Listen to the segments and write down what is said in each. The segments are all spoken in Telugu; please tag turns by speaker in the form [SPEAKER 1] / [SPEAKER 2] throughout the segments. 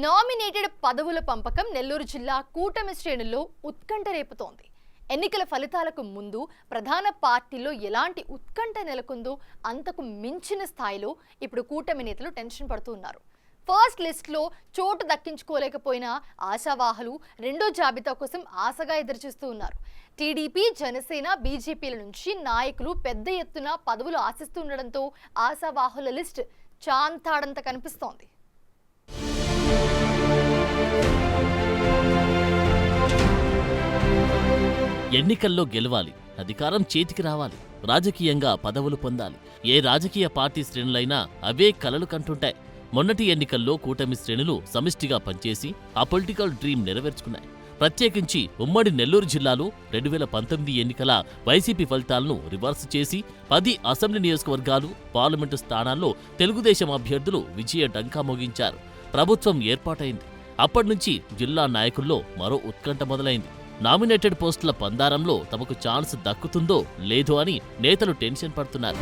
[SPEAKER 1] నామినేటెడ్ పదవుల పంపకం నెల్లూరు జిల్లా కూటమి శ్రేణుల్లో ఉత్కంఠ రేపుతోంది. ఎన్నికల ఫలితాలకు ముందు ప్రధాన పార్టీల్లో ఎలాంటి ఉత్కంఠ నెలకొందో అంతకు మించిన స్థాయిలో ఇప్పుడు కూటమి నేతలు టెన్షన్ పడుతున్నారు. ఫస్ట్ లిస్ట్లో చోటు దక్కించుకోలేకపోయిన ఆశావాహులు రెండో జాబితా కోసం ఆశగా ఎదురుచూస్తూ ఉన్నారు. టీడీపీ, జనసేన, బీజేపీల నుంచి నాయకులు పెద్ద ఎత్తున పదవులు ఆశిస్తుండడంతో ఆశావాహుల లిస్ట్ చాంతాడంత కనిపిస్తోంది.
[SPEAKER 2] ఎన్నికల్లో గెలవాలి, అధికారం చేతికి రావాలి, రాజకీయంగా పదవులు పొందాలి. ఏ రాజకీయ పార్టీ శ్రేణులైనా అవే కలలు కంటుంటాయి. మొన్నటి ఎన్నికల్లో కూటమి శ్రేణులు సమిష్టిగా పనిచేసి ఆ పొలిటికల్ డ్రీమ్ నెరవేర్చుకున్నాయి. ప్రత్యేకించి ఉమ్మడి నెల్లూరు జిల్లాలో 2019 ఎన్నికల వైసీపీ ఫలితాలను రివర్స్ చేసి 10 అసెంబ్లీ నియోజకవర్గాలు, పార్లమెంటు స్థానాల్లో తెలుగుదేశం అభ్యర్థులు విజయ డంకా మోగించారు. ప్రభుత్వం ఏర్పాటైంది. అప్పటినుంచి జిల్లా నాయకుల్లో మరో ఉత్కంఠ మొదలైంది. నామినేటెడ్ పోస్టుల పందారంలో తమకు ఛాన్స్ దక్కుతుందో లేదో అని నేతలు టెన్షన్ పడుతున్నారు.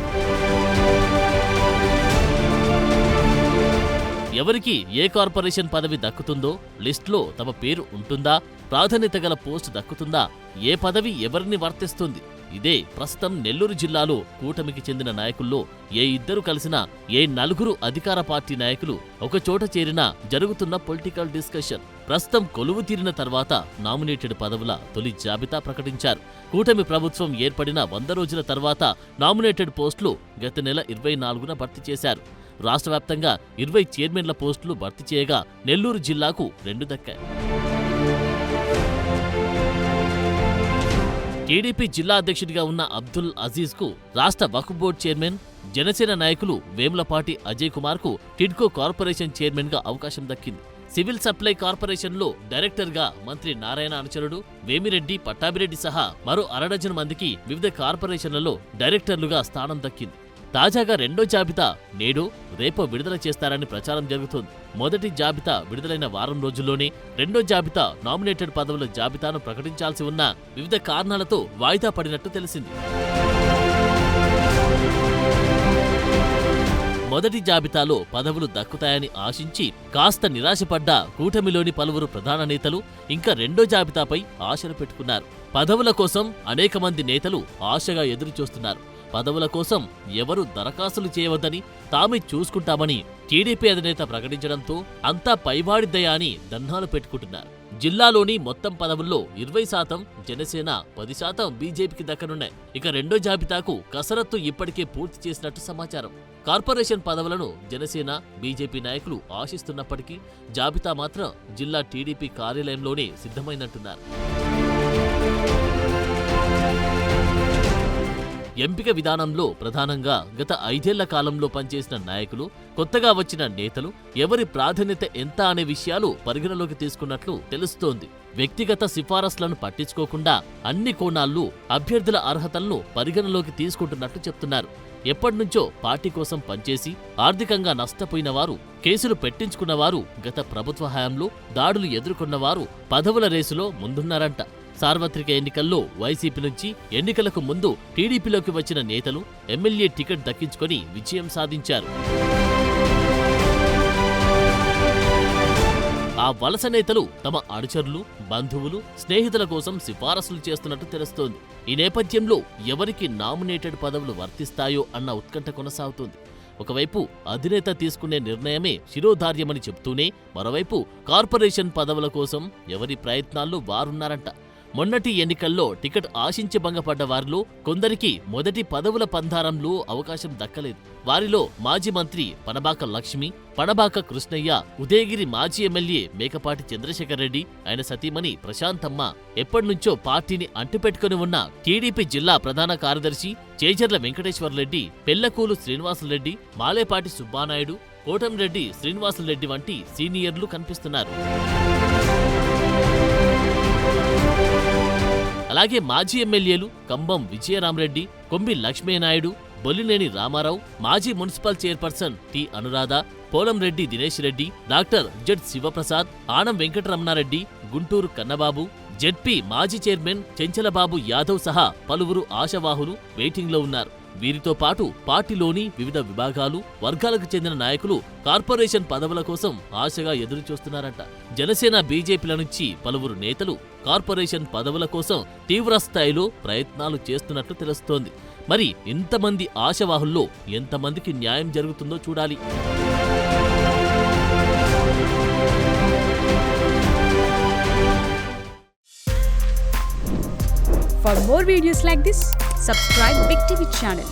[SPEAKER 2] ఎవరికి ఏ కార్పొరేషన్ పదవి దక్కుతుందో, లిస్టులో తమ పేరు ఉంటుందా, ప్రాధాన్యత గల పోస్టు దక్కుతుందా, ఏ పదవి ఎవరిని వర్తిస్తుంది? ఇదే ప్రస్తుతం నెల్లూరు జిల్లాలో కూటమికి చెందిన నాయకుల్లో ఏ ఇద్దరు కలిసినా, ఏ నలుగురు అధికార పార్టీ నాయకులు ఒకచోట చేరినా జరుగుతున్న పొలిటికల్ డిస్కషన్. ప్రస్తుతం కొలువు తీరిన తర్వాత నామినేటెడ్ పదవుల తొలి జాబితా ప్రకటించారు. కూటమి ప్రభుత్వం ఏర్పడిన 100 రోజుల తర్వాత నామినేటెడ్ పోస్టులు గత నెల 24న భర్తీ చేశారు. రాష్ట్ర వ్యాప్తంగా 20 చైర్మన్ల పోస్టులు భర్తీ చేయగా నెల్లూరు జిల్లాకు 2 దక్కాయి. టీడీపీ జిల్లా అధ్యక్షుడిగా ఉన్న అబ్దుల్ అజీజ్ కు రాష్ట్ర వక్ఫ్ బోర్డు చైర్మన్, జనసేన నాయకులు వేములపాటి అజయ్ కుమార్ కు టిడ్కో కార్పొరేషన్ చైర్మన్ గా అవకాశం దక్కింది. సివిల్ సప్లై కార్పొరేషన్లో డైరెక్టర్గా మంత్రి నారాయణ అనుచరుడు వేమిరెడ్డి, పట్టాభిరెడ్డి సహా మరో 1/2 మందికి వివిధ కార్పొరేషన్లలో డైరెక్టర్లుగా స్థానం దక్కింది. తాజాగా రెండో జాబితా నేడు, రేపో విడుదల చేస్తారని ప్రచారం జరుగుతోంది. మొదటి జాబితా విడుదలైన వారం రోజుల్లోనే రెండో జాబితా నామినేటెడ్ పదవుల జాబితాను ప్రకటించాల్సి ఉన్న వివిధ కారణాలతో వాయిదా పడినట్టు తెలిసింది. మొదటి జాబితాలో పదవులు దక్కుతాయని ఆశించి కాస్త నిరాశపడ్డ కూటమిలోని పలువురు ప్రధాన నేతలు ఇంకా రెండో జాబితాపై ఆశలు పెట్టుకున్నారు. పదవుల కోసం అనేక మంది నేతలు ఆశగా ఎదురుచూస్తున్నారు. పదవుల కోసం ఎవరు దరఖాస్తులు చేయవద్దని, తామే చూసుకుంటామని టీడీపీ అధినేత ప్రకటించడంతో అంతా పైవాడిద్దయా అని దన్నాలు పెట్టుకుంటున్నారు. జిల్లాలోని మొత్తం పదవుల్లో 20% జనసేన, 10% బీజేపీకి దక్కనున్నాయి. ఇక రెండో జాబితాకు కసరత్తు ఇప్పటికే పూర్తి చేసినట్టు సమాచారం. కార్పొరేషన్ పదవులను జనసేన, బీజేపీ నాయకులు ఆశిస్తున్నప్పటికీ జాబితా మాత్రం జిల్లా టీడీపీ కార్యాలయంలోనే సిద్ధమైందంటున్నారు. ఎంపిక విధానంలో ప్రధానంగా గత 5 ఏళ్ల కాలంలో పనిచేసిన నాయకులు, కొత్తగా వచ్చిన నేతలు ఎవరి ప్రాధాన్యత ఎంత అనే విషయాలు పరిగణలోకి తీసుకున్నట్లు తెలుస్తోంది. వ్యక్తిగత సిఫారసులను పట్టించుకోకుండా అన్ని కోణాల్లో అభ్యర్థుల అర్హతలను పరిగణలోకి తీసుకుంటున్నట్లు చెప్తున్నారు. ఎప్పటినుంచో పార్టీ కోసం పనిచేసి ఆర్థికంగా నష్టపోయిన వారు, కేసులు పెట్టించుకున్నవారు, గత ప్రభుత్వ హయాంలో దాడులు ఎదుర్కొన్నవారు పదవుల రేసులో ముందున్నారంట. సార్వత్రిక ఎన్నికల్లో వైసీపీ నుంచి ఎన్నికలకు ముందు టీడీపీలోకి వచ్చిన నేతలు ఎమ్మెల్యే టికెట్ దక్కించుకొని విజయం సాధించారు. ఆ వలస నేతలు తమ అనుచరులు, బంధువులు, స్నేహితుల కోసం సిఫారసులు చేస్తున్నట్టు తెలుస్తోంది. ఈ నేపథ్యంలో ఎవరికి నామినేటెడ్ పదవులు వర్తిస్తాయో అన్న ఉత్కంఠ కొనసాగుతోంది. ఒకవైపు అధినేత తీసుకునే నిర్ణయమే శిరోధార్యమని చెబుతూనే మరోవైపు కార్పొరేషన్ పదవుల కోసం ఎవరి ప్రయత్నాల్లో వారున్నారంట. మొన్నటి ఎన్నికల్లో టికెట్ ఆశించి భంగపడ్డ వారిలో కొందరికి మొదటి పదవుల పందారంలో అవకాశం దక్కలేదు. వారిలో మాజీ మంత్రి పనబాక లక్ష్మి, పనబాక కృష్ణయ్య, ఉదయగిరి మాజీ ఎమ్మెల్యే మేకపాటి చంద్రశేఖర్ రెడ్డి, ఆయన సతీమణి ప్రశాంతమ్మ, ఎప్పటినుంచో పార్టీని అంటిపెట్టుకుని ఉన్న టీడీపీ జిల్లా ప్రధాన కార్యదర్శి చేజర్ల వెంకటేశ్వర్రెడ్డి, పెళ్లకూలు శ్రీనివాసులరెడ్డి, మాలేపాటి సుబ్బానాయుడు, కోటంరెడ్డి శ్రీనివాసులరెడ్డి వంటి సీనియర్లు కనిపిస్తున్నారు. అలాగే మాజీ ఎమ్మెల్యేలు కంబం విజయరామరెడ్డి, కొంబి లక్ష్మీనాయుడు, బొల్లినేని రామారావు, మాజీ municipal chairperson T Anuradha, Polamreddy Dinesh Reddy, doctor Z Sivaprasad, Anam Venkataramanareddy, Guntur Kannababu, ZP మాజీ చైర్మన్ చెంచలబాబు యాదవ్ సహా పలువురు ఆశావాహులు వెయిటింగ్లో ఉన్నారు. వీరితో పాటు పార్టీలోని వివిధ విభాగాలు, వర్గాలకు చెందిన నాయకులు కార్పొరేషన్ పదవుల కోసం ఆశగా ఎదురుచూస్తున్నారంట. జనసేన, బీజేపీల నుంచి పలువురు నేతలు కార్పొరేషన్ పదవుల కోసం తీవ్ర స్థాయిలో ప్రయత్నాలు చేస్తున్నట్లు తెలుస్తోంది. మరి ఇంతమంది ఆశావాహుల్లో ఎంతమందికి న్యాయం జరుగుతుందో చూడాలి.
[SPEAKER 3] For more videos like this, subscribe Big TV channel.